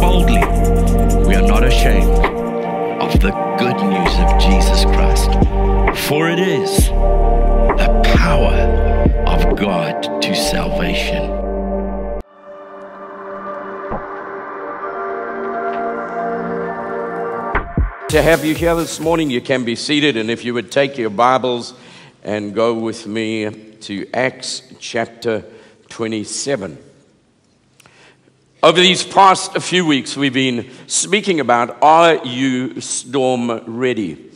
boldly. We are not ashamed of the good news of Jesus Christ, for it is the power of God to salvation. To have you here this morning, you can be seated, and if you would take your Bibles and go with me to Acts chapter 27. Over these past few weeks, we've been speaking about, are you storm ready?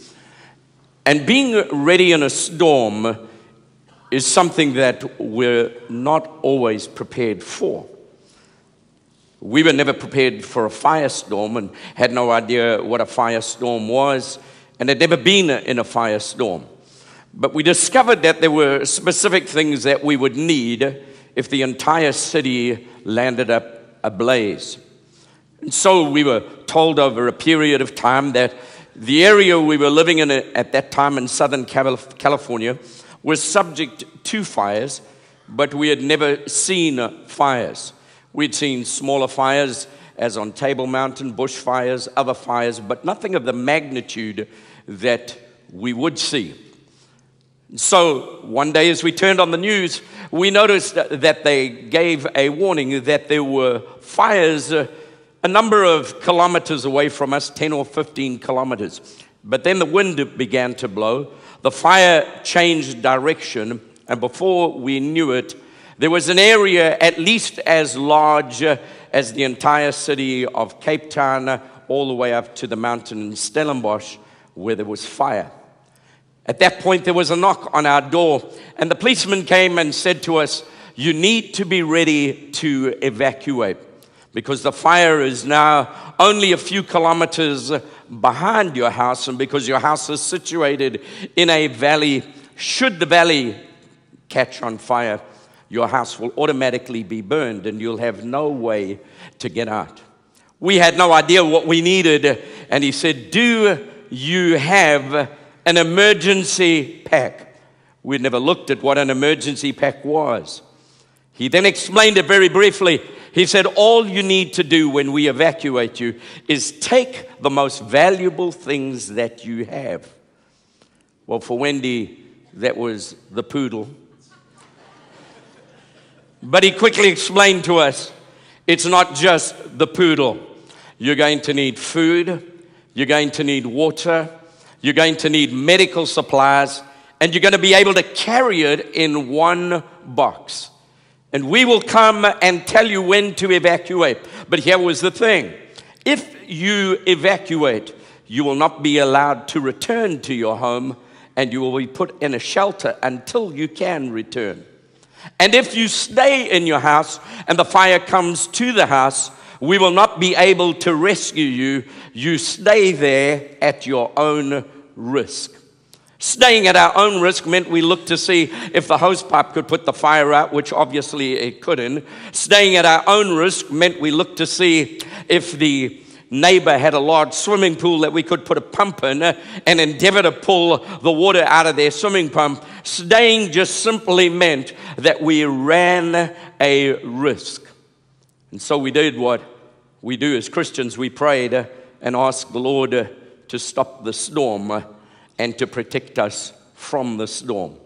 And being ready in a storm is something that we're not always prepared for. We were never prepared for a firestorm and had no idea what a firestorm was and had never been in a firestorm. But we discovered that there were specific things that we would need if the entire city landed up ablaze. And so we were told over a period of time that the area we were living in at that time in Southern California was subject to fires, but we had never seen fires. We'd seen smaller fires, as on Table Mountain, bushfires, other fires, but nothing of the magnitude that we would see. So one day as we turned on the news, we noticed that they gave a warning that there were fires a number of kilometers away from us, 10 or 15 kilometers. But then the wind began to blow, the fire changed direction, and before we knew it, there was an area at least as large as the entire city of Cape Town, all the way up to the mountain in Stellenbosch, where there was fire. At that point, there was a knock on our door, and the policeman came and said to us, you need to be ready to evacuate, because the fire is now only a few kilometers behind your house, and because your house is situated in a valley, should the valley catch on fire, your house will automatically be burned and you'll have no way to get out. We had no idea what we needed, and he said, do you have an emergency pack? We'd never looked at what an emergency pack was. He then explained it very briefly. He said, all you need to do when we evacuate you is take the most valuable things that you have. Well, for Wendy, that was the poodle. But he quickly explained to us, it's not just the poodle. You're going to need food, you're going to need water, you're going to need medical supplies, and you're going to be able to carry it in one box. And we will come and tell you when to evacuate. But here was the thing. If you evacuate, you will not be allowed to return to your home, and you will be put in a shelter until you can return. And if you stay in your house and the fire comes to the house, we will not be able to rescue you. You stay there at your own risk. Staying at our own risk meant we looked to see if the hosepipe could put the fire out, which obviously it couldn't. Staying at our own risk meant we looked to see if the neighbor had a large swimming pool that we could put a pump in and endeavor to pull the water out of their swimming pump. Staying just simply meant that we ran a risk. And so we did what we do as Christians. We prayed and asked the Lord to stop the storm and to protect us from the storm.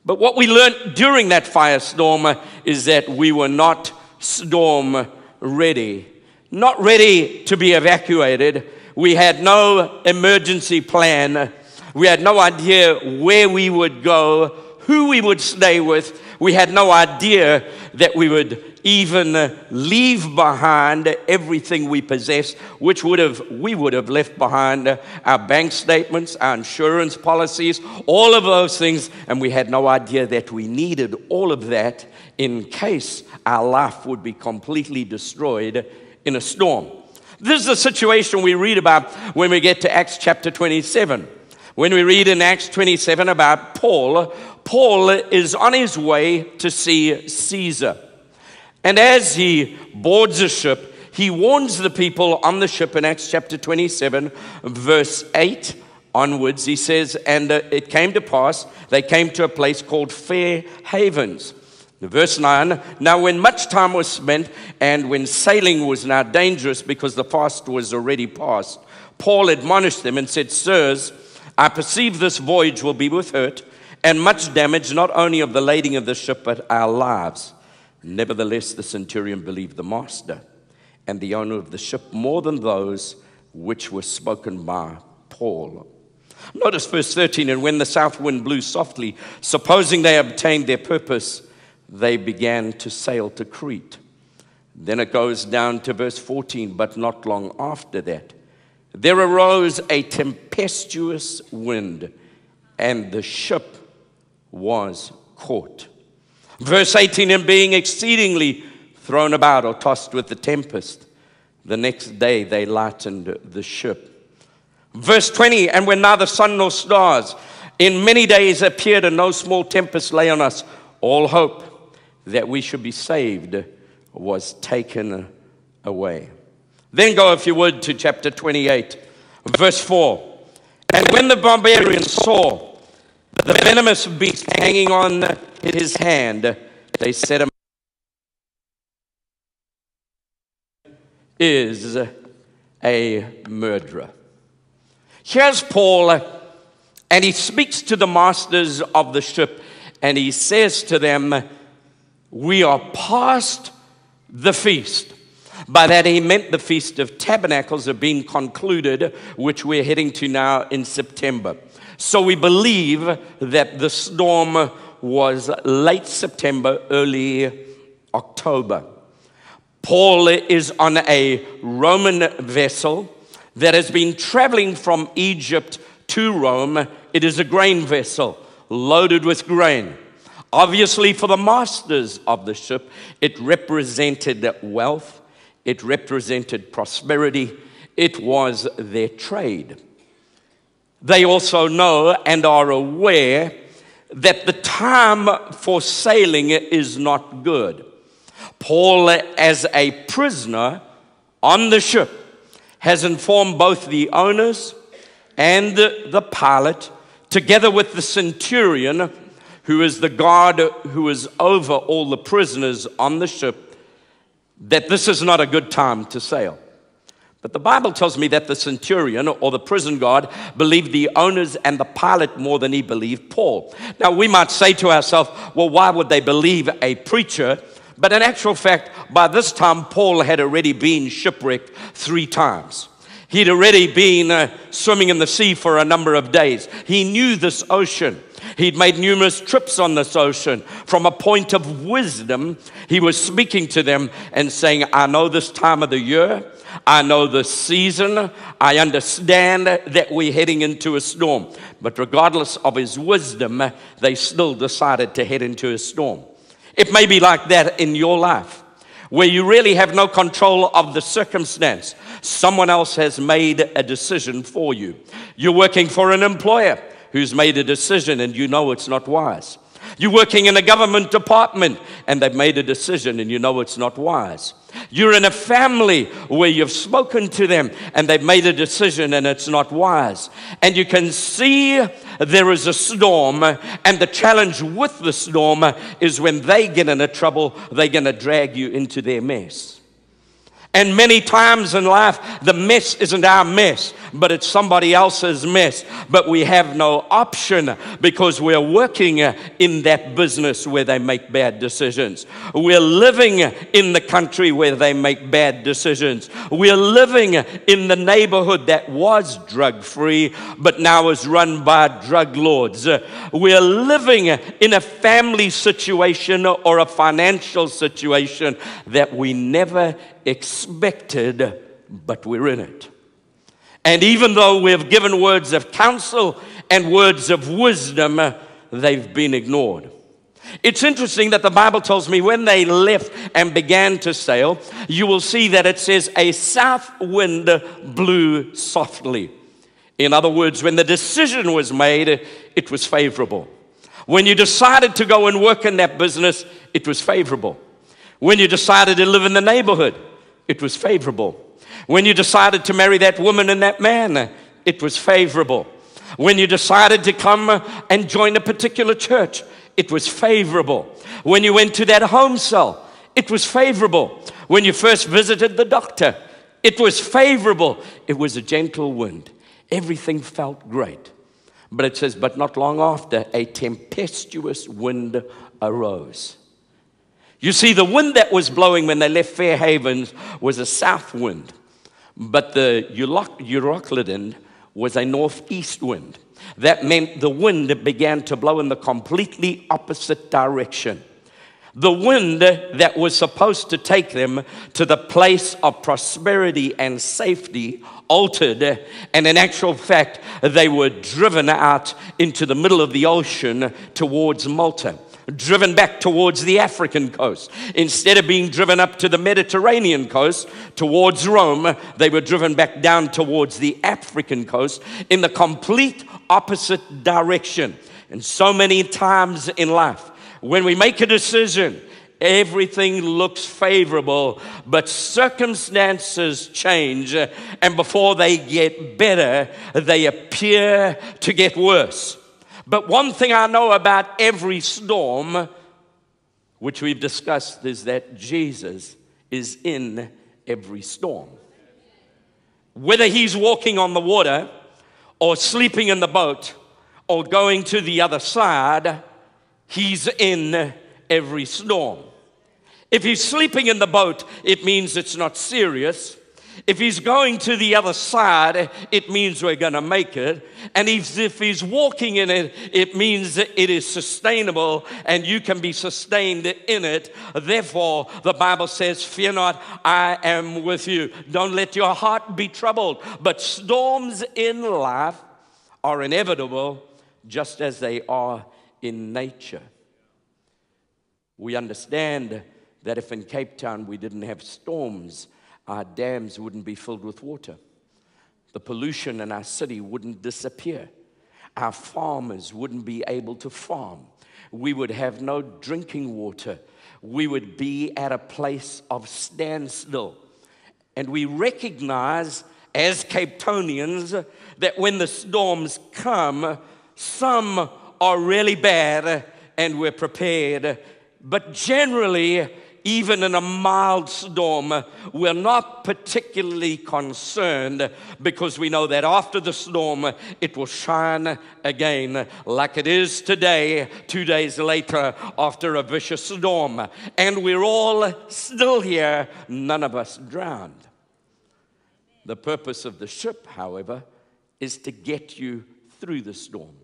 But what we learned during that firestorm is that we were not storm ready. Not ready to be evacuated. We had no emergency plan. We had no idea where we would go, who we would stay with. We had no idea that we would even leave behind everything we possessed, which we would have left behind our bank statements, our insurance policies, all of those things, and we had no idea that we needed all of that in case our life would be completely destroyed in a storm. This is the situation we read about when we get to Acts chapter 27. When we read in Acts 27 about Paul, Paul is on his way to see Caesar. And as he boards a ship, he warns the people on the ship in Acts chapter 27, verse 8 onwards. He says, and it came to pass, they came to a place called Fair Havens. Verse 9, now when much time was spent and when sailing was now dangerous because the fast was already past, Paul admonished them and said, Sirs, I perceive this voyage will be with hurt and much damage, not only of the lading of the ship, but our lives. Nevertheless, the centurion believed the master and the owner of the ship more than those which were spoken by Paul. Notice verse 13, and when the south wind blew softly, supposing they obtained their purpose, they began to sail to Crete. Then it goes down to verse 14, but not long after that, there arose a tempestuous wind, and the ship was caught. Verse 18, and being exceedingly thrown about or tossed with the tempest, the next day they lightened the ship. Verse 20, and when neither sun nor stars in many days appeared, and no small tempest lay on us, all hope that we should be saved was taken away. Then go, if you would, to chapter 28, verse 4. And when the barbarians saw the venomous beast hanging on his hand, they said, is a murderer. Here's Paul, and he speaks to the masters of the ship, and he says to them, we are past the feast. By that he meant the Feast of Tabernacles have been concluded, which we're heading to now in September. So we believe that the storm was late September, early October. Paul is on a Roman vessel that has been traveling from Egypt to Rome. It is a grain vessel loaded with grain. Obviously, for the masters of the ship, it represented wealth. It represented prosperity. It was their trade. They also know and are aware that the time for sailing is not good. Paul, as a prisoner on the ship, has informed both the owners and the pilot, together with the centurion, who is the guard who is over all the prisoners on the ship, that this is not a good time to sail. But the Bible tells me that the centurion, or the prison guard, believed the owners and the pilot more than he believed Paul. Now, we might say to ourselves, well, why would they believe a preacher? But in actual fact, by this time, Paul had already been shipwrecked 3 times. He'd already been swimming in the sea for a number of days. He knew this ocean. He'd made numerous trips on this ocean. From a point of wisdom, he was speaking to them and saying, I know this time of the year. I know the season. I understand that we're heading into a storm. But regardless of his wisdom, they still decided to head into a storm. It may be like that in your life, where you really have no control of the circumstance. Someone else has made a decision for you. You're working for an employer who's made a decision and you know it's not wise. You're working in a government department and they've made a decision and you know it's not wise. You're in a family where you've spoken to them and they've made a decision and it's not wise. And you can see there is a storm, and the challenge with the storm is when they get into trouble, they're going to drag you into their mess. And many times in life, the mess isn't our mess, but it's somebody else's mess. But we have no option because we're working in that business where they make bad decisions. We're living in the country where they make bad decisions. We're living in the neighborhood that was drug-free, but now is run by drug lords. We're living in a family situation or a financial situation that we never expected, but we're in it. And even though we have given words of counsel and words of wisdom, they've been ignored. It's interesting that the Bible tells me when they left and began to sail, you will see that it says a south wind blew softly. In other words, when the decision was made, it was favorable. When you decided to go and work in that business, it was favorable. When you decided to live in the neighborhood, it was favorable. When you decided to marry that woman and that man, it was favorable. When you decided to come and join a particular church, it was favorable. When you went to that home cell, it was favorable. When you first visited the doctor, it was favorable. It was a gentle wind. Everything felt great. But it says, but not long after, a tempestuous wind arose. You see, the wind that was blowing when they left Fair Havens was a south wind. But the Euroclydon was a northeast wind. That meant the wind began to blow in the completely opposite direction. The wind that was supposed to take them to the place of prosperity and safety altered, and in actual fact, they were driven out into the middle of the ocean towards Malta, driven back towards the African coast. Instead of being driven up to the Mediterranean coast towards Rome, they were driven back down towards the African coast in the complete opposite direction. And so many times in life, when we make a decision, everything looks favorable, but circumstances change, and before they get better, they appear to get worse. But one thing I know about every storm, which we've discussed, is that Jesus is in every storm. Whether he's walking on the water, or sleeping in the boat, or going to the other side, he's in every storm. If he's sleeping in the boat, it means it's not serious. If he's going to the other side, it means we're going to make it. And if he's walking in it, it means that it is sustainable and you can be sustained in it. Therefore, the Bible says, fear not, I am with you. Don't let your heart be troubled. But storms in life are inevitable, just as they are in nature. We understand that if in Cape Town we didn't have storms, our dams wouldn't be filled with water. The pollution in our city wouldn't disappear. Our farmers wouldn't be able to farm. We would have no drinking water. We would be at a place of standstill. And we recognize as Cape Townians that when the storms come, some are really bad and we're prepared. But generally, even in a mild storm, we're not particularly concerned because we know that after the storm, it will shine again like it is today, 2 days later after a vicious storm. And we're all still here, none of us drowned. The purpose of the ship, however, is to get you through the storm.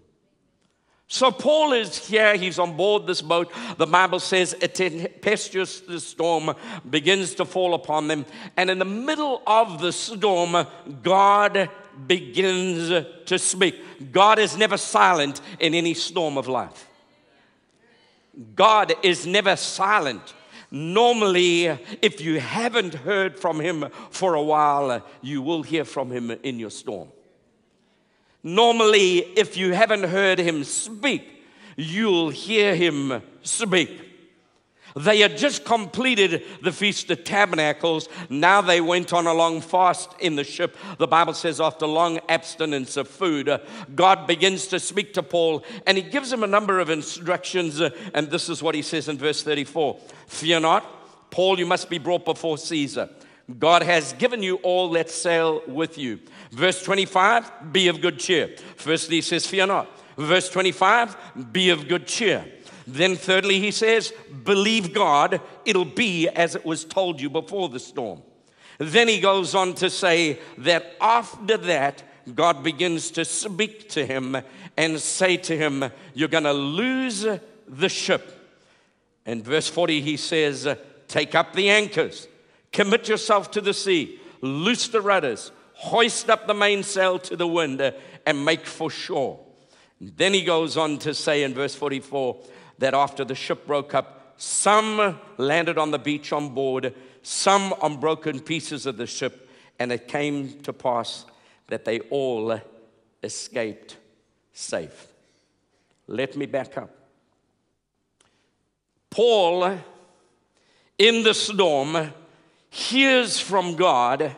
So Paul is here, he's on board this boat. The Bible says a tempestuous storm begins to fall upon them. And in the middle of the storm, God begins to speak. God is never silent in any storm of life. God is never silent. Normally, if you haven't heard from him for a while, you will hear from him in your storm. Normally, if you haven't heard him speak, you'll hear him speak. They had just completed the Feast of Tabernacles. Now they went on a long fast in the ship. The Bible says after long abstinence of food, God begins to speak to Paul, and he gives him a number of instructions, and this is what he says in verse 34. Fear not, Paul, you must be brought before Caesar. God has given you all that sail with you. Verse 25, be of good cheer. Firstly, he says, fear not. Verse 25, be of good cheer. Then thirdly, he says, believe God, it'll be as it was told you before the storm. Then he goes on to say that after that, God begins to speak to him and say to him, you're going to lose the ship. In verse 40, he says, take up the anchors. Commit yourself to the sea, loose the rudders, hoist up the mainsail to the wind, and make for shore. And then he goes on to say in verse 44 that after the ship broke up, some landed on the beach on board, some on broken pieces of the ship, and it came to pass that they all escaped safe. Let me back up. Paul, in the storm, hears from God,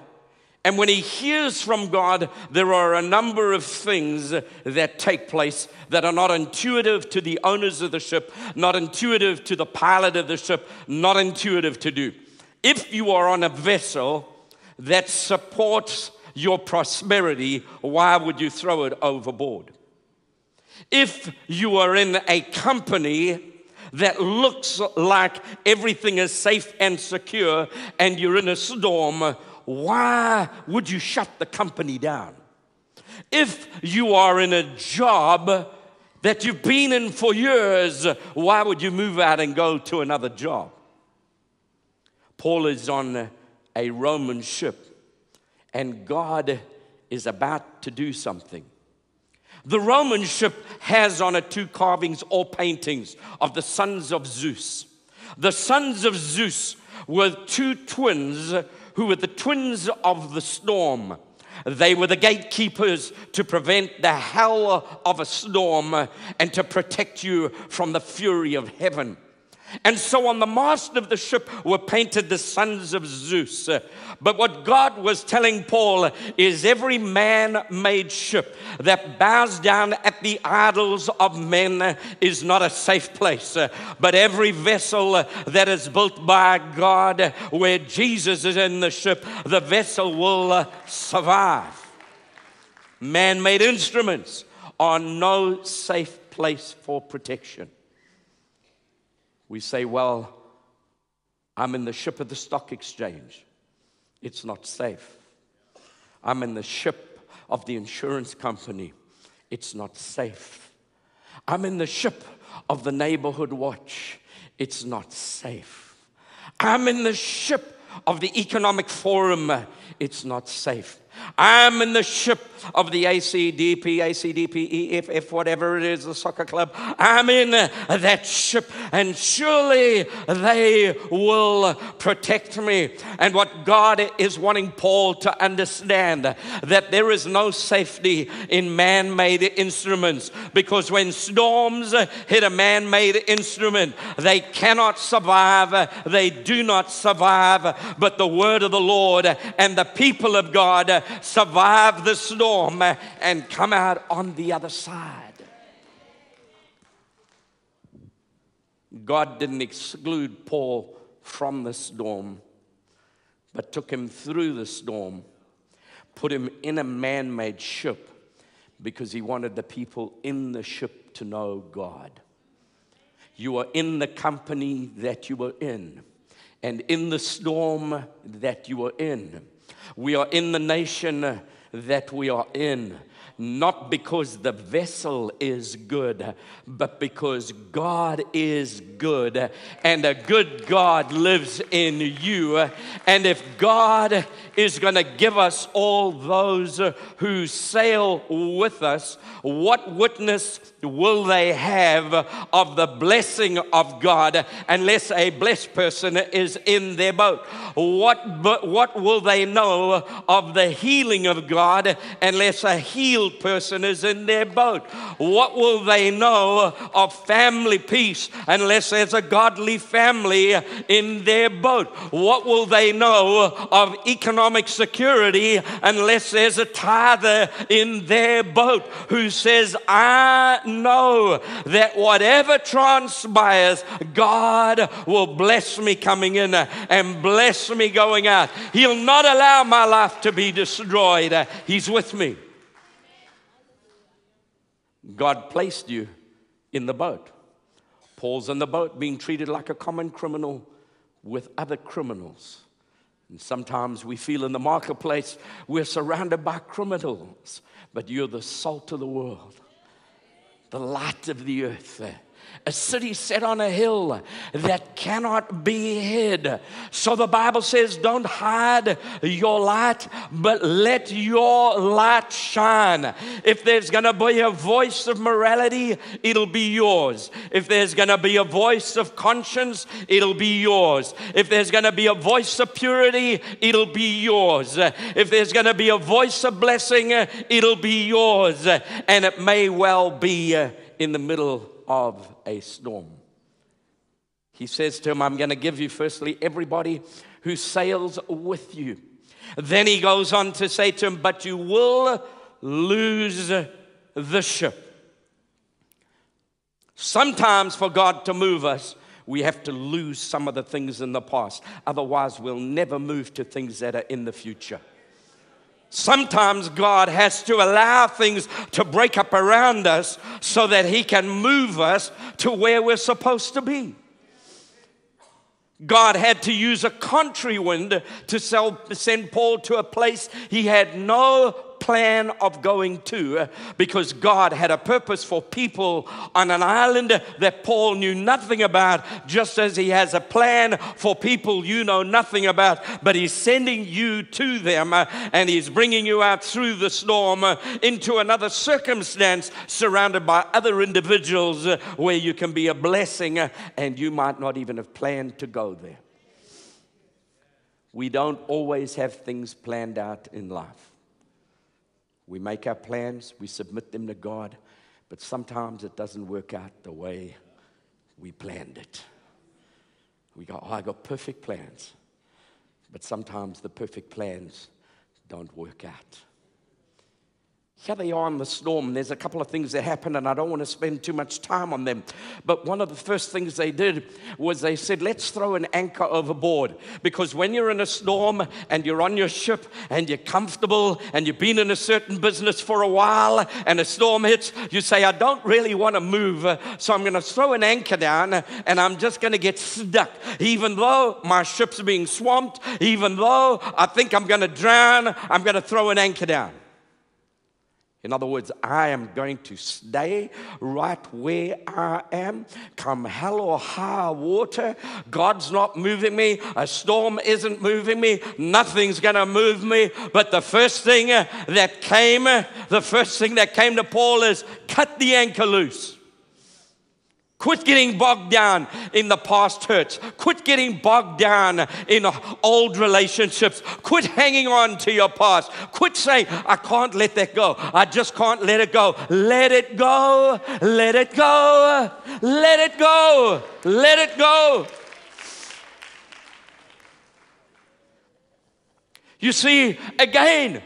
And when he hears from God, there are a number of things that take place that are not intuitive to the owners of the ship, not intuitive to the pilot of the ship, not intuitive to do. If you are on a vessel that supports your prosperity, why would you throw it overboard? If you are in a company that looks like everything is safe and secure and you're in a storm, why would you shut the company down? If you are in a job that you've been in for years, why would you move out and go to another job? Paul is on a Roman ship, and God is about to do something. The Roman ship has on it 2 carvings or paintings of the sons of Zeus. The sons of Zeus were 2 twins who were the twins of the storm. They were the gatekeepers to prevent the hell of a storm and to protect you from the fury of heaven. And so on the mast of the ship were painted the sons of Zeus. But what God was telling Paul is every man-made ship that bows down at the idols of men is not a safe place. But every vessel that is built by God where Jesus is in the ship, the vessel will survive. Man-made instruments are no safe place for protection. We say, well, I'm in the ship of the stock exchange. It's not safe. I'm in the ship of the insurance company. It's not safe. I'm in the ship of the neighborhood watch. It's not safe. I'm in the ship of the economic forum. It's not safe. I'm in the ship of the ACDP, EFF, whatever it is, the soccer club. I'm in that ship, and surely they will protect me. And what God is wanting Paul to understand, that there is no safety in man-made instruments, because when storms hit a man-made instrument, they cannot survive. They do not survive. But the word of the Lord and the people of God survive the storm and come out on the other side. God didn't exclude Paul from the storm, but took him through the storm, put him in a man-made ship, because he wanted the people in the ship to know God. You are in the company that you were in, and in the storm that you are in. We are in the nation that we are in, not because the vessel is good, but because God is good, and a good God lives in you. And if God is going to give us all those who sail with us, what witness will they have of the blessing of God unless a blessed person is in their boat? What will they know of the healing of God unless a healed person is in their boat? What will they know of family peace unless there's a godly family in their boat? What will they know of economic security unless there's a tither in their boat who says, I know that whatever transpires, God will bless me coming in and bless me going out. He'll not allow my life to be destroyed. He's with me. God placed you in the boat. Paul's in the boat being treated like a common criminal with other criminals. And sometimes we feel in the marketplace we're surrounded by criminals, but you're the salt of the world, the light of the earth. A city set on a hill that cannot be hid. So the Bible says, don't hide your light, but let your light shine. If there's going to be a voice of morality, it'll be yours. If there's going to be a voice of conscience, it'll be yours. If there's going to be a voice of purity, it'll be yours. If there's going to be a voice of blessing, it'll be yours. And it may well be in the middle of a storm. He says to him, I'm going to give you firstly everybody who sails with you. Then he goes on to say to him, but you will lose the ship. Sometimes for God to move us, we have to lose some of the things in the past. Otherwise, we'll never move to things that are in the future. Sometimes God has to allow things to break up around us so that he can move us to where we're supposed to be. God had to use a contrary wind to send Paul to a place he had no plan of going to, because God had a purpose for people on an island that Paul knew nothing about, just as he has a plan for people you know nothing about, but he's sending you to them, and he's bringing you out through the storm into another circumstance surrounded by other individuals where you can be a blessing, and you might not even have planned to go there. We don't always have things planned out in life. We make our plans, we submit them to God, but sometimes it doesn't work out the way we planned it. We go, I got perfect plans, but sometimes the perfect plans don't work out. Here they are in the storm. There's a couple of things that happen, and I don't want to spend too much time on them. But one of the first things they did was they said, let's throw an anchor overboard. Because when you're in a storm and you're on your ship and you're comfortable and you've been in a certain business for a while and a storm hits, you say, I don't really want to move, so I'm going to throw an anchor down and I'm just going to get stuck. Even though my ship's being swamped, even though I think I'm going to drown, I'm going to throw an anchor down. In other words, I am going to stay right where I am, come hell or high water. God's not moving me. A storm isn't moving me. Nothing's going to move me. But the first thing that came to Paul is cut the anchor loose. Quit getting bogged down in the past hurts. Quit getting bogged down in old relationships. Quit hanging on to your past. Quit saying, I can't let that go. I just can't let it go. Let it go. Let it go. Let it go. Let it go. You see, again,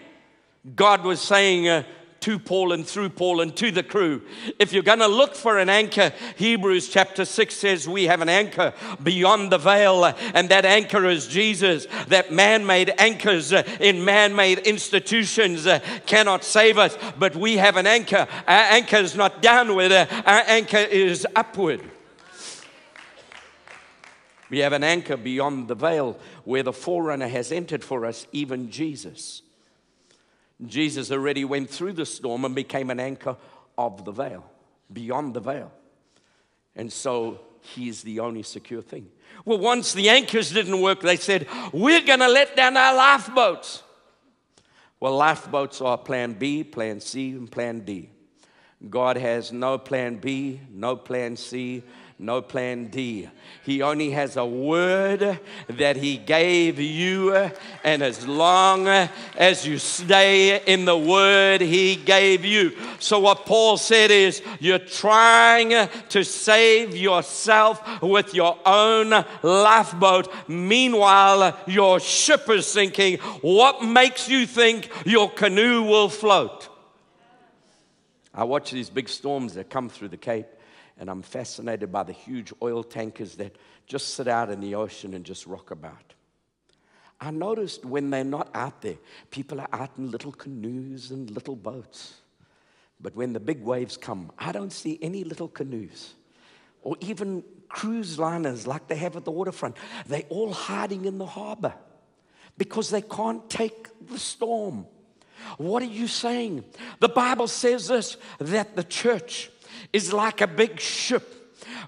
God was saying to Paul and through Paul and to the crew, if you're going to look for an anchor, Hebrews chapter 6 says we have an anchor beyond the veil, and that anchor is Jesus. That man-made anchors in man-made institutions cannot save us, but we have an anchor. Our anchor is not downward, our anchor is upward. We have an anchor beyond the veil where the forerunner has entered for us, even Jesus. Jesus already went through the storm and became an anchor of the veil, beyond the veil. And so he's the only secure thing. Well, once the anchors didn't work, they said, we're going to let down our lifeboats. Well, lifeboats are plan B, plan C, and plan D. God has no plan B, no plan C, no plan D. He only has a word that he gave you, and as long as you stay in the word he gave you. So what Paul said is, you're trying to save yourself with your own lifeboat. Meanwhile, your ship is sinking. What makes you think your canoe will float? I watch these big storms that come through the Cape, and I'm fascinated by the huge oil tankers that just sit out in the ocean and just rock about. I noticed when they're not out there, people are out in little canoes and little boats. But when the big waves come, I don't see any little canoes or even cruise liners like they have at the waterfront. They're all hiding in the harbor because they can't take the storm. What are you saying? The Bible says this, that the church is like a big ship.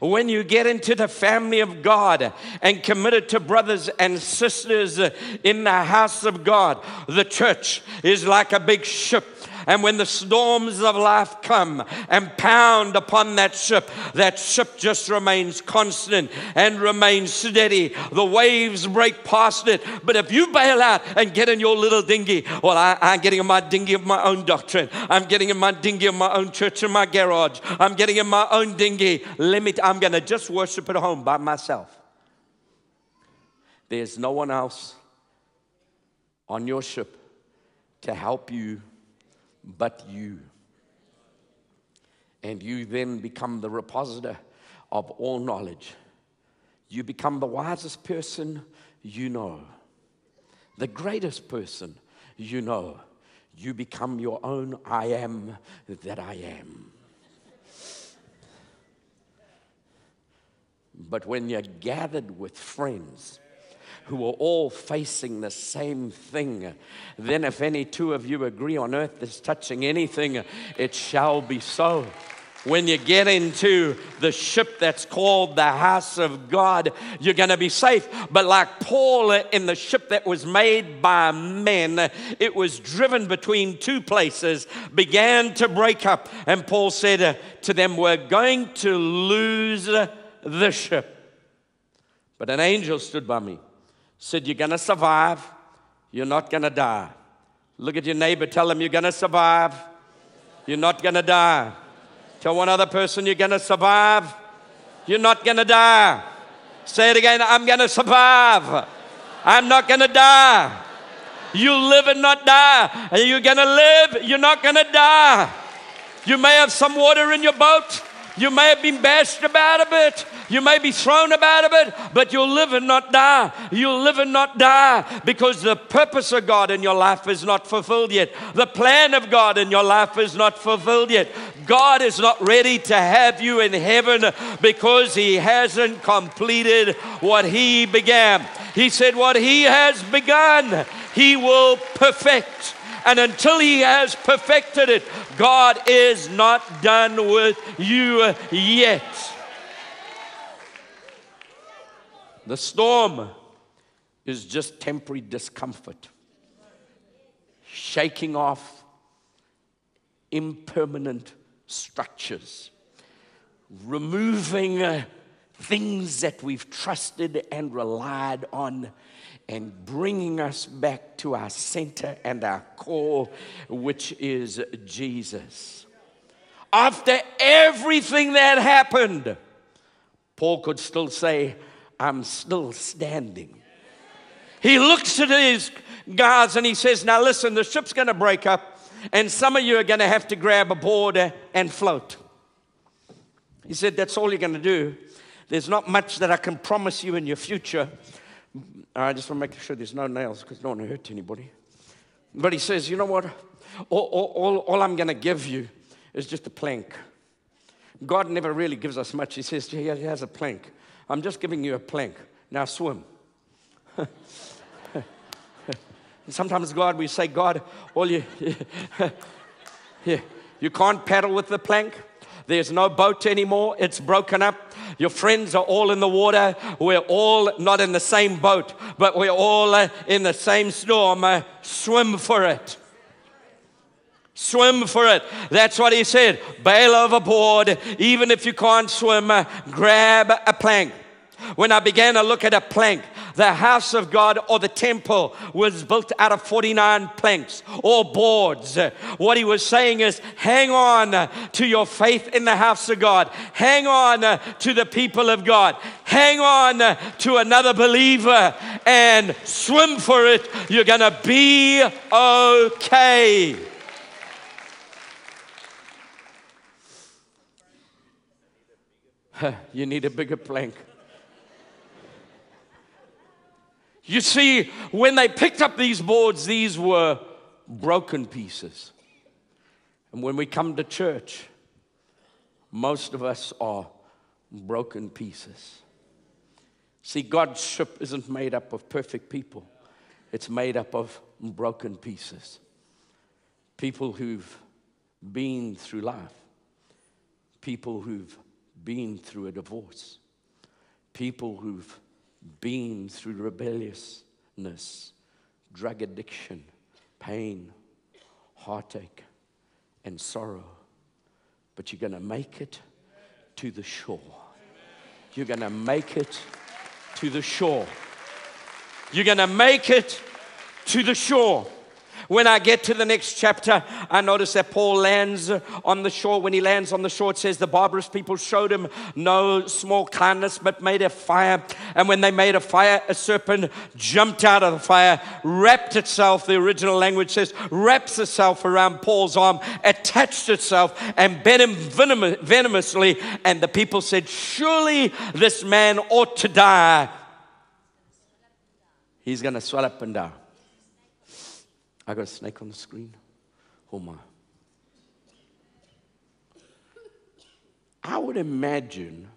When you get into the family of God and committed to brothers and sisters in the house of God, the church is like a big ship. And when the storms of life come and pound upon that ship just remains constant and remains steady. The waves break past it. But if you bail out and get in your little dinghy, well, I'm getting in my dinghy of my own doctrine. I'm getting in my dinghy of my own church in my garage. I'm getting in my own dinghy. I'm going to just worship at home by myself. There's no one else on your ship to help you but you. And you then become the repositor of all knowledge. You become the wisest person you know, the greatest person you know. You become your own I am that I am. But when you're gathered with friends who are all facing the same thing, then if any two of you agree on earth is touching anything, it shall be so. When you get into the ship that's called the house of God, you're going to be safe. But like Paul in the ship that was made by men, it was driven between two places, began to break up. And Paul said to them, we're going to lose the ship. But an angel stood by me, said, you're going to survive. You're not going to die. Look at your neighbor. Tell him you're going to survive. You're not going to die. Tell one other person you're going to survive. You're not going to die. Say it again. I'm going to survive. I'm not going to die. You live and not die. And you're going to live. You're not going to die. You may have some water in your boat. You may have been bashed about a bit. You may be thrown about a bit, but you'll live and not die. You'll live and not die because the purpose of God in your life is not fulfilled yet. The plan of God in your life is not fulfilled yet. God is not ready to have you in heaven because He hasn't completed what He began. He said what He has begun, He will perfect. And until He has perfected it, God is not done with you yet. The storm is just temporary discomfort, shaking off impermanent structures, removing things that we've trusted and relied on, and bringing us back to our center and our core, which is Jesus. After everything that happened, Paul could still say, I'm still standing. He looks at his guys and he says, now listen, the ship's going to break up and some of you are going to have to grab a board and float. He said, that's all you're going to do. There's not much that I can promise you in your future. I just want to make sure there's no nails because I don't want to hurt anybody. But he says, you know what? All I'm going to give you is just a plank. God never really gives us much. He says, he has a plank. I'm just giving you a plank. Now swim. Sometimes God, we say, God, you can't paddle with the plank. There's no boat anymore. It's broken up. Your friends are all in the water. We're all not in the same boat, but we're all in the same storm. Swim for it. Swim for it. That's what he said. Bail overboard. Even if you can't swim, grab a plank. When I began to look at a plank, the house of God or the temple was built out of 49 planks or boards. What he was saying is, hang on to your faith in the house of God. Hang on to the people of God. Hang on to another believer and swim for it. You're going to be okay. You need a bigger plank. You see, when they picked up these boards, these were broken pieces. And when we come to church, most of us are broken pieces. See, God's ship isn't made up of perfect people. It's made up of broken pieces. People who've been through life. People who've been through a divorce. People who've been through rebelliousness, drug addiction, pain, heartache, and sorrow. But you're going to make it to the shore. You're going to make it to the shore. You're going to make it to the shore. When I get to the next chapter, I notice that Paul lands on the shore. When he lands on the shore, it says the barbarous people showed him no small kindness, but made a fire. And when they made a fire, a serpent jumped out of the fire, wrapped itself, the original language says, wraps itself around Paul's arm, attached itself, and bit him venomously. And the people said, surely this man ought to die. He's going to swell up and die. I got a snake on the screen. Oh my. I would imagine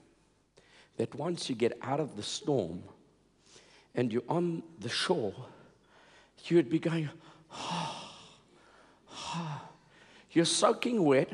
that once you get out of the storm and you're on the shore, you would be going, you're soaking wet.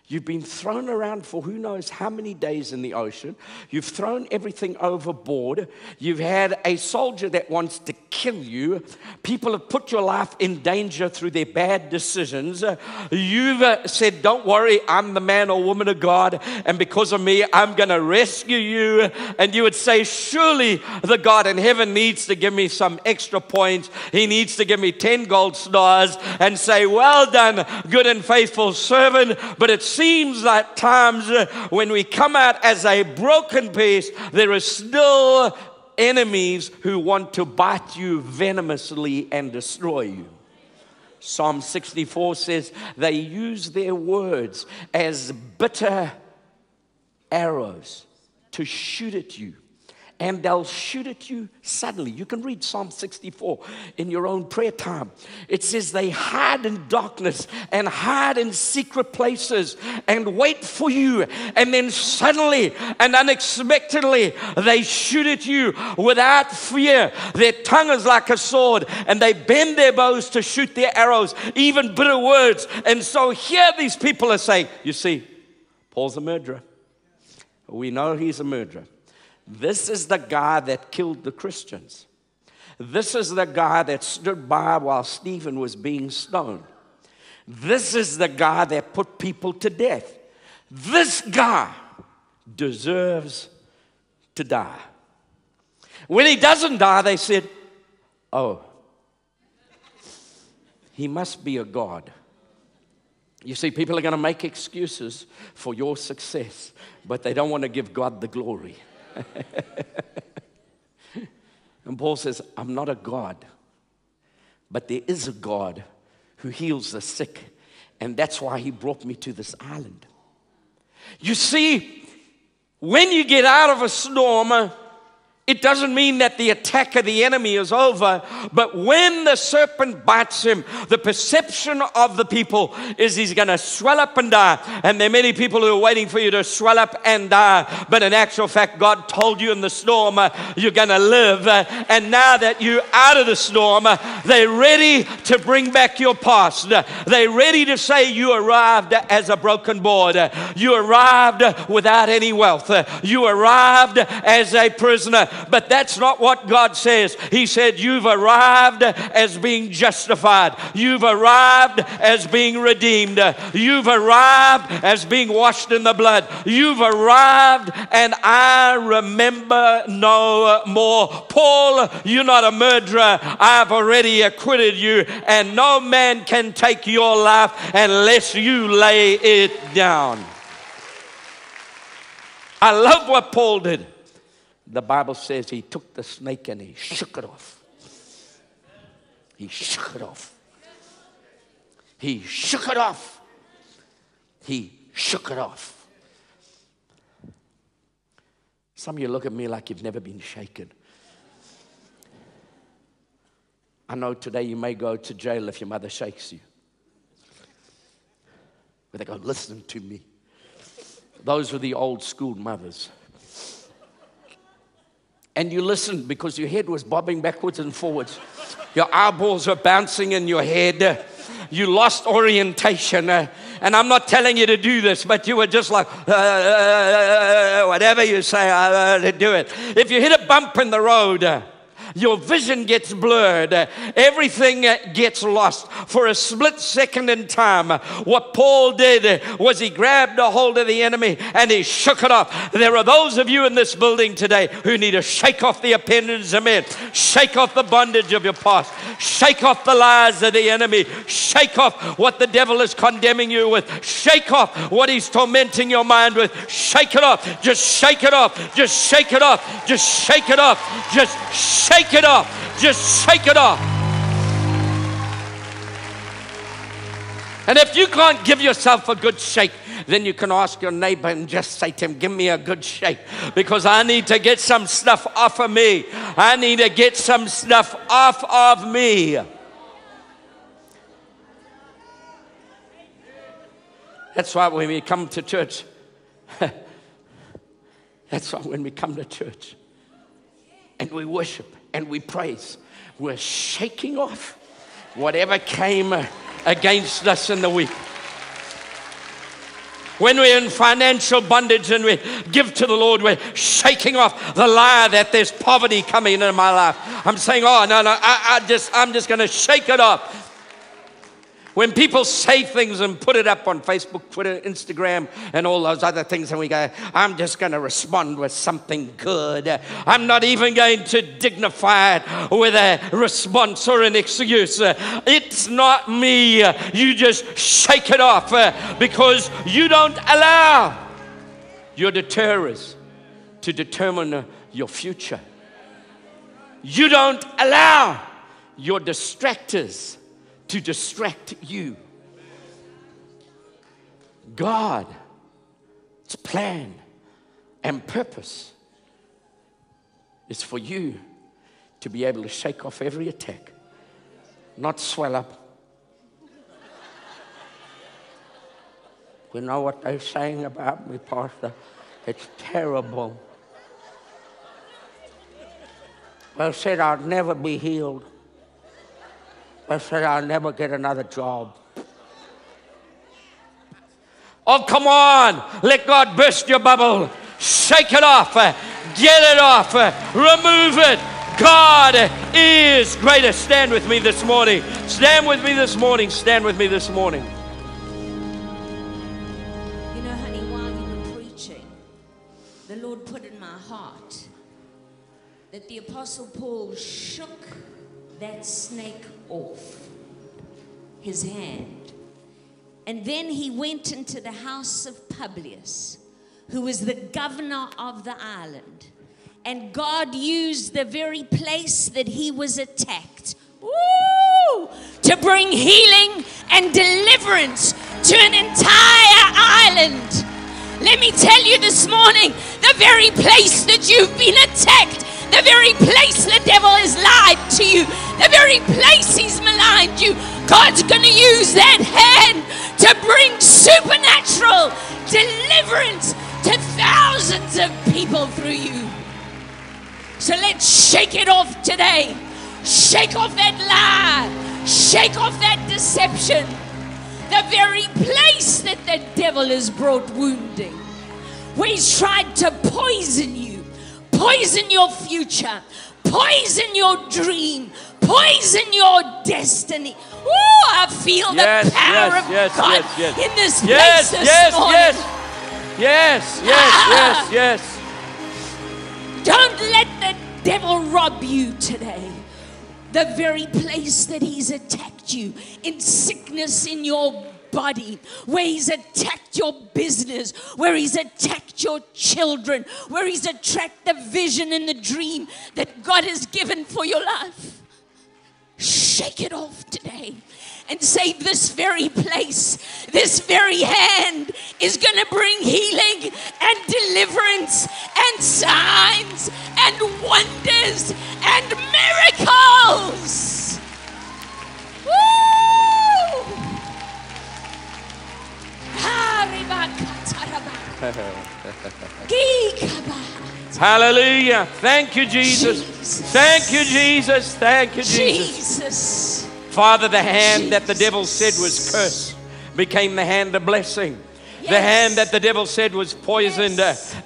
You've been thrown around for who knows how many days in the ocean. You've thrown everything overboard. You've had a soldier that wants to kill you. People have put your life in danger through their bad decisions. You've said, don't worry, I'm the man or woman of God, and because of me, I'm going to rescue you. And you would say, surely the God in heaven needs to give me some extra points. He needs to give me 10 gold stars and say, well done, good and faithful servant. But it seems like times when we come out as a broken piece, there are still enemies who want to bite you venomously and destroy you. Psalm 64 says they use their words as bitter arrows to shoot at you. And they'll shoot at you suddenly. You can read Psalm 64 in your own prayer time. It says they hide in darkness and hide in secret places and wait for you. And then suddenly and unexpectedly, they shoot at you without fear. Their tongue is like a sword, and they bend their bows to shoot their arrows, even bitter words. And so here these people are saying, you see, Paul's a murderer. We know he's a murderer. This is the guy that killed the Christians. This is the guy that stood by while Stephen was being stoned. This is the guy that put people to death. This guy deserves to die. When he doesn't die, they said, oh, he must be a god. You see, people are going to make excuses for your success, but they don't want to give God the glory. And Paul says, I'm not a God, but there is a God who heals the sick, and that's why he brought me to this island. You see, when you get out of a storm, it doesn't mean that the attack of the enemy is over, but when the serpent bites him, the perception of the people is he's going to swell up and die. And there are many people who are waiting for you to swell up and die, but in actual fact, God told you in the storm, you're going to live. And now that you're out of the storm, they're ready to bring back your past. They're ready to say you arrived as a broken board. You arrived without any wealth. You arrived as a prisoner. But that's not what God says. He said, you've arrived as being justified. You've arrived as being redeemed. You've arrived as being washed in the blood. You've arrived, and I remember no more. Paul, you're not a murderer. I've already acquitted you, and no man can take your life unless you lay it down. I love what Paul did. The Bible says he took the snake and he shook it off. He shook it off. He shook it off. He shook it off. Some of you look at me like you've never been shaken. I know today you may go to jail if your mother shakes you. But they go, listen to me. Those were the old school mothers. And you listened because your head was bobbing backwards and forwards. Your eyeballs were bouncing in your head. You lost orientation. And I'm not telling you to do this, but you were just like, whatever you say, to do it. If you hit a bump in the road, Your vision gets blurred. Everything gets lost. For a split second in time, what Paul did was he grabbed a hold of the enemy and he shook it off. There are those of you in this building today who need to shake off the opinions of men. Shake off the bondage of your past. Shake off the lies of the enemy. Shake off what the devil is condemning you with. Shake off what he's tormenting your mind with. Shake it off. Just shake it off. Just shake it off. Just shake it off. Just shake it off. Just shake it off. And if you can't give yourself a good shake, then you can ask your neighbor and just say to him, give me a good shake, because I need to get some stuff off of me. I need to get some stuff off of me. That's why when we come to church, that's why when we come to church and we worship and we praise, we're shaking off whatever came against us in the week. When we're in financial bondage and we give to the Lord, we're shaking off the lie that there's poverty coming into my life. I'm saying, oh, no, I'm just going to shake it off. When people say things and put it up on Facebook, Twitter, Instagram, and all those other things, and we go, I'm just going to respond with something good. I'm not even going to dignify it with a response or an excuse. It's not me. You just shake it off because you don't allow your deterrers to determine your future. You don't allow your distractors to distract you. God's plan and purpose is for you to be able to shake off every attack, not swell up. You know what they're saying about me, Pastor? It's terrible. They said I'd never be healed. I said, I'll never get another job. Oh, come on. Let God burst your bubble. Shake it off. Get it off. Remove it. God is greater. Stand with me this morning. Stand with me this morning. Stand with me this morning. You know, honey, while you were preaching, the Lord put in my heart that the Apostle Paul shook that snake off his hand. And then he went into the house of Publius, who was the governor of the island. And God used the very place that he was attacked, to bring healing and deliverance to an entire island. Let me tell you this morning, the very place that you've been attacked, the very place the devil has lied to you, the very place he's maligned you, God's going to use that hand to bring supernatural deliverance to thousands of people through you. So let's shake it off today. Shake off that lie. Shake off that deception. The very place that the devil has brought wounding, where he's tried to poison you, poison your future, poison your dream, poison your destiny. Oh, I feel the power of God in this place this morning. Yes. Don't let the devil rob you today. The very place that he's attacked you in sickness in your body, where he's attacked your business, where he's attacked your children, where he's attacked the vision and the dream that God has given for your life. Shake it off today and say, this very place, this very hand is going to bring healing and deliverance and signs and wonders and miracles. Woo! Hallelujah. Thank you, Jesus. Thank you, Jesus. Thank you, Jesus. Father, the hand that the devil said was cursed became the hand of blessing. Yes. The hand that the devil said was poisoned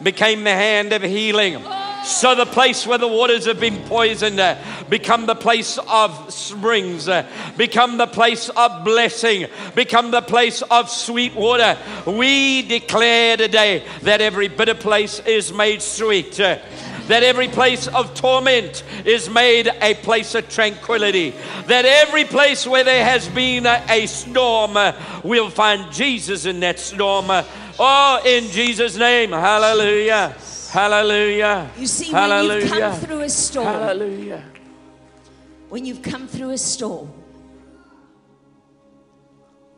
became the hand of healing. So the place where the waters have been poisoned become the place of springs, become the place of blessing, become the place of sweet water. We declare today that every bitter place is made sweet, that every place of torment is made a place of tranquility, that every place where there has been a storm, we'll find Jesus in that storm. Oh, in Jesus' name, hallelujah, hallelujah. You see, hallelujah, when you've come through a storm, hallelujah. when you've come through a storm,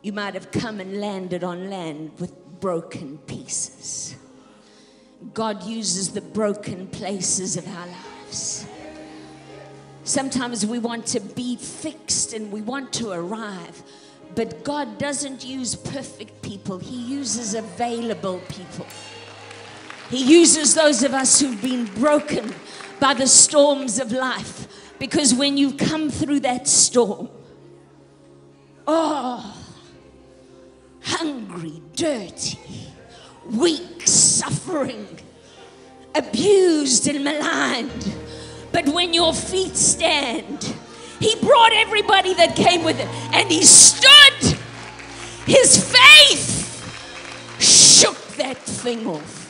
you might have come and landed on land with broken pieces. God uses the broken places of our lives. Sometimes we want to be fixed and we want to arrive, but God doesn't use perfect people. He uses available people. He uses those of us who've been broken by the storms of life, because when you come through that storm, oh, hungry, dirty, weak, suffering, abused and maligned. But when your feet stand, he brought everybody that came with him, and he stood. His faith shook that thing off.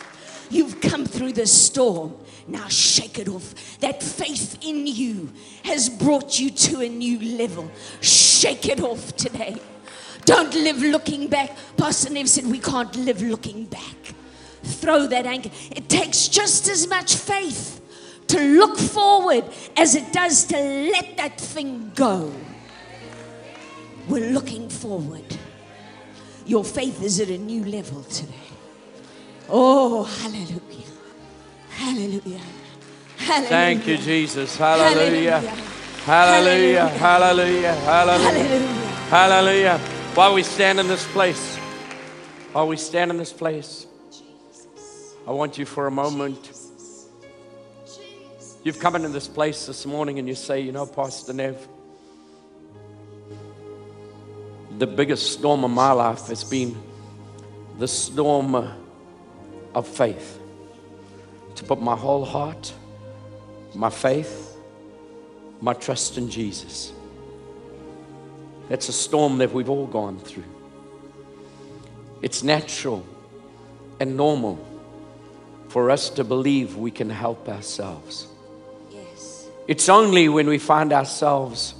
You've come through the storm. Now shake it off. That faith in you has brought you to a new level. Shake it off today. Don't live looking back. Pastor Nev said we can't live looking back. Throw that anchor. It takes just as much faith to look forward as it does to let that thing go. We're looking forward. Your faith is at a new level today. Oh, hallelujah. Hallelujah. Hallelujah. Thank you, Jesus. Hallelujah. Hallelujah. Hallelujah. Hallelujah. Hallelujah. While we stand in this place, I want you for a moment. You've come into this place this morning and you say, you know, Pastor Nev, the biggest storm of my life has been the storm of faith. To put my whole heart, my faith, my trust in Jesus. That's a storm that we've all gone through. It's natural and normal for us to believe we can help ourselves. Yes. It's only when we find ourselves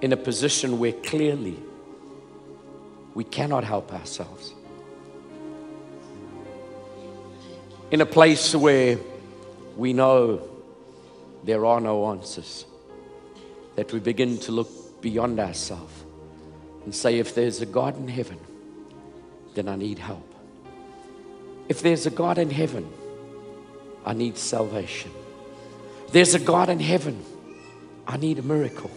in a position where clearly we cannot help ourselves. In a place where we know there are no answers, that we begin to look beyond ourselves and say, if there's a God in heaven, then I need help. If there's a God in heaven, I need salvation. There's a God in heaven, I need a miracle.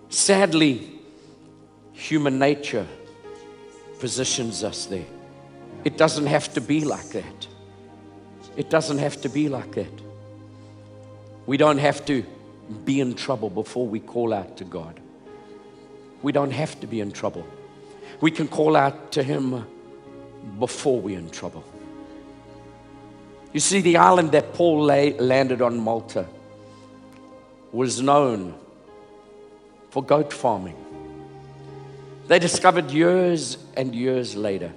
Sadly, human nature positions us there. It doesn't have to be like that. It doesn't have to be like that. We don't have to be in trouble before we call out to God. We don't have to be in trouble. We can call out to Him before we're in trouble. You see, the island that Paul landed on, Malta, was known for goat farming. They discovered years and years later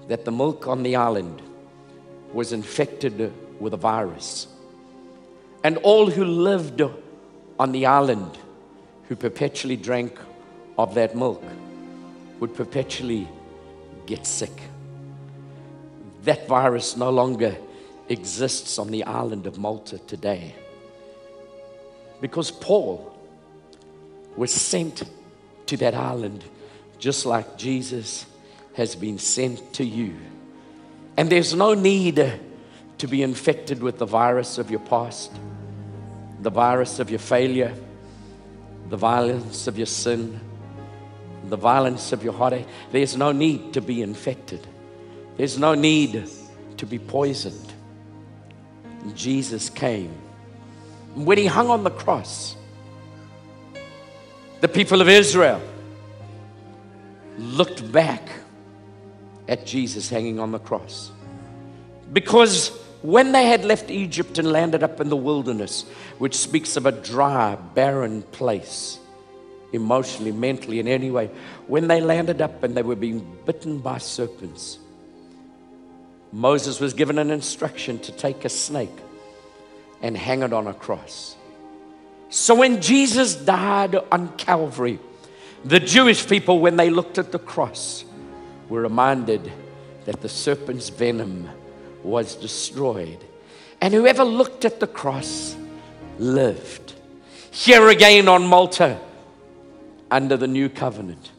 that the milk on the island was infected with a virus. And all who lived on the island, who perpetually drank of that milk, would perpetually get sick. That virus no longer exists on the island of Malta today, because Paul was sent to that island just like Jesus has been sent to you. And there's no need to be infected with the virus of your past, the virus of your failure, the violence of your sin, the violence of your heartache. There's no need to be infected. There's no need to be poisoned. Jesus came. When He hung on the cross, the people of Israel looked back at Jesus hanging on the cross, because when they had left Egypt and landed up in the wilderness, which speaks of a dry, barren place, emotionally, mentally, in any way, when they landed up and they were being bitten by serpents, Moses was given an instruction to take a snake and hang it on a cross. So when Jesus died on Calvary, the Jewish people, when they looked at the cross, were reminded that the serpent's venom was destroyed. And whoever looked at the cross lived. Here again on Malta, under the new covenant,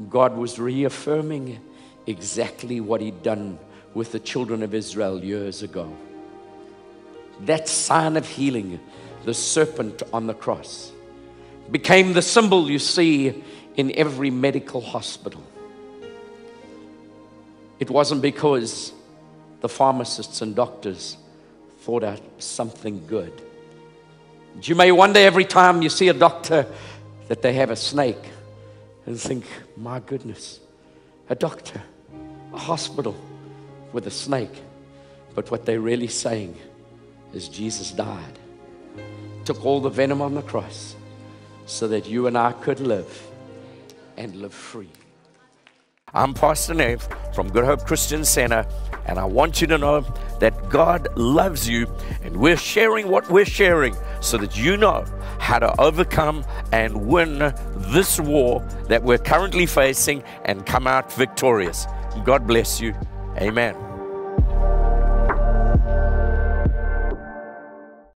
God was reaffirming exactly what he'd done with the children of Israel years ago. That sign of healing, the serpent on the cross, became the symbol you see in every medical hospital. It wasn't because the pharmacists and doctors thought out something good. You may wonder every time you see a doctor that they have a snake and think, my goodness, a doctor, a hospital with a snake. But what they're really saying is Jesus died, took all the venom on the cross so that you and I could live and live free. I'm Pastor Nev from Good Hope Christian Center, and I want you to know that God loves you, and we're sharing what we're sharing so that you know how to overcome and win this war that we're currently facing and come out victorious. God bless you. Amen.